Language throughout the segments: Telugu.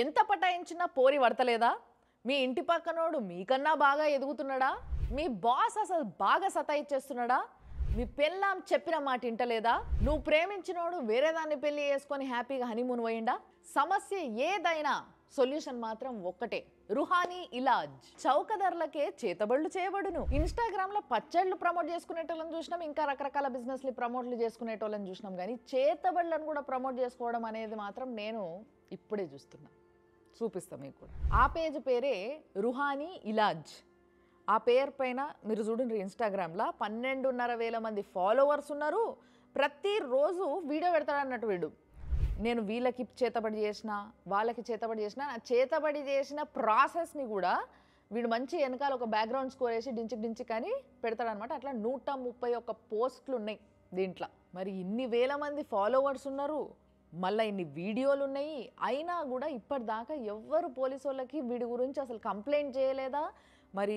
ఎంత పటాయించినా పోరి పడతలేదా? మీ ఇంటి పక్కనోడు మీకన్నా బాగా ఎదుగుతున్నాడా? మీ బాస్ అసలు బాగా సతాయిచ్చేస్తున్నాడా? మీ పెళ్ళాం చెప్పిన మాట ఇంటలేదా? నువ్వు ప్రేమించినోడు వేరే దాన్ని పెళ్లి చేసుకొని హ్యాపీగా హనీమూన్ పోయిండా? సమస్య ఏదైనా సొల్యూషన్ మాత్రం ఒక్కటే, రుహానీ ఇలాజ్. చౌక ధరలకే చేతబడులు చేయబడును. ఇన్స్టాగ్రామ్ లో పచ్చళ్ళు ప్రమోట్ చేసుకునేటోళ్ళని చూసినాం, ఇంకా రకరకాల బిజినెస్లు ప్రమోట్లు చేసుకునేటోళ్ళని చూసినాం, కానీ చేతబడులను కూడా ప్రమోట్ చేసుకోవడం అనేది మాత్రం నేను ఇప్పుడే చూస్తున్నా. చూపిస్తాం మీకు కూడా. ఆ పేజ్ పేరే రుహానీ ఇలాజ్. ఆ పేరు పైన మీరు చూడండి, ఇన్స్టాగ్రామ్లో 12,500 మంది ఫాలోవర్స్ ఉన్నారు. ప్రతిరోజు వీడియో పెడతాడు అన్నట్టు వీడు. నేను వీళ్ళకి చేతబడి చేసిన, వాళ్ళకి చేతబడి చేసిన, చేతబడి చేసిన ప్రాసెస్ని కూడా వీడు మంచి వెనకాల ఒక బ్యాక్గ్రౌండ్ స్కోర్ వేసి డించిక్ అని పెడతాడనమాట. అట్లా 131 పోస్టులు ఉన్నాయి దీంట్లో. మరి ఇన్ని వేల మంది ఫాలోవర్స్ ఉన్నారు, మళ్ళీ ఇన్ని వీడియోలు ఉన్నాయి. అయినా కూడా ఇప్పటిదాకా ఎవ్వరు పోలీసు వాళ్ళకి వీడి గురించి అసలు కంప్లైంట్ చేయలేదా? మరి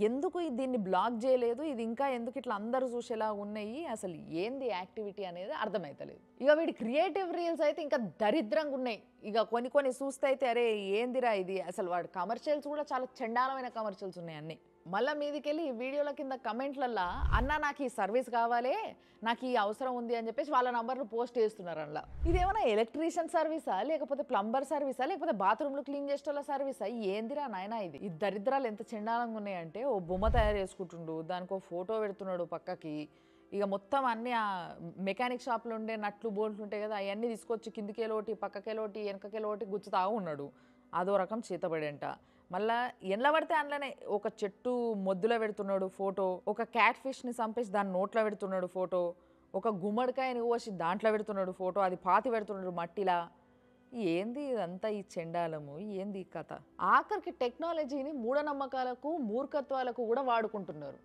ఎందుకు దీన్ని బ్లాక్ చేయలేదు? ఇది ఇంకా ఎందుకు ఇట్లా అందరూ చూసేలా ఉన్నాయి? అసలు ఏంది యాక్టివిటీ అనేది అర్థమవుతలేదు. ఇక వీడి క్రియేటివ్ రీల్స్ అయితే ఇంకా దరిద్రంగా ఉన్నాయి. ఇక కొన్ని చూస్తే అయితే అరే ఏందిరా ఇది, అసలు వాడు కమర్షియల్స్ కూడా చాలా చండాలమైన కమర్షియల్స్ ఉన్నాయి అన్నీ. మళ్ళీ మీదికెళ్ళి ఈ వీడియోల కింద కమెంట్లల్లో అన్న నాకు ఈ సర్వీస్ కావాలి, నాకు ఈ అవసరం ఉంది అని చెప్పేసి వాళ్ళ నంబర్లు పోస్ట్ చేస్తున్నారు. అందులో ఇదేమైనా ఎలక్ట్రీషియన్ సర్వీసా, లేకపోతే ప్లంబర్ సర్వీసా, లేకపోతే బాత్రూమ్లు క్లీన్ చేసేటోళ్ళ సర్వీసా? ఏందిరా నాయనా ఇది? ఈ దరిద్రాలు ఎంత చండాలంగా ఉన్నాయంటే, ఓ బొమ్మ తయారు చేసుకుంటుండు, దానికి ఓ ఫోటో పెడుతున్నాడు పక్కకి. ఇక మొత్తం అన్నీ ఆ మెకానిక్ షాప్లో ఉండే నట్లు బోల్ట్లు ఉంటాయి కదా, అవన్నీ తీసుకొచ్చి కిందికేలోటి పక్కకేలోటి వెనకకేలోటి గుచ్చుతా ఉన్నాడు. అదో రకం చేతబడంట. మళ్ళా ఎండ్ల పడితే అందులోనే ఒక చెట్టు మొద్దులో పెడుతున్నాడు ఫోటో, ఒక క్యాట్ ఫిష్ని చంపేసి దాన్ని నోట్లో పెడుతున్నాడు ఫోటో, ఒక గుమ్మడికాయని కోసి దాంట్లో పెడుతున్నాడు ఫోటో, అది పాతి పెడుతున్నాడు మట్టిలా. ఏంది ఇదంతా ఈ చెండాలము, ఏంది ఈ కథ? ఆఖరికి టెక్నాలజీని మూఢనమ్మకాలకు మూర్ఖత్వాలకు కూడా వాడుకుంటున్నారు.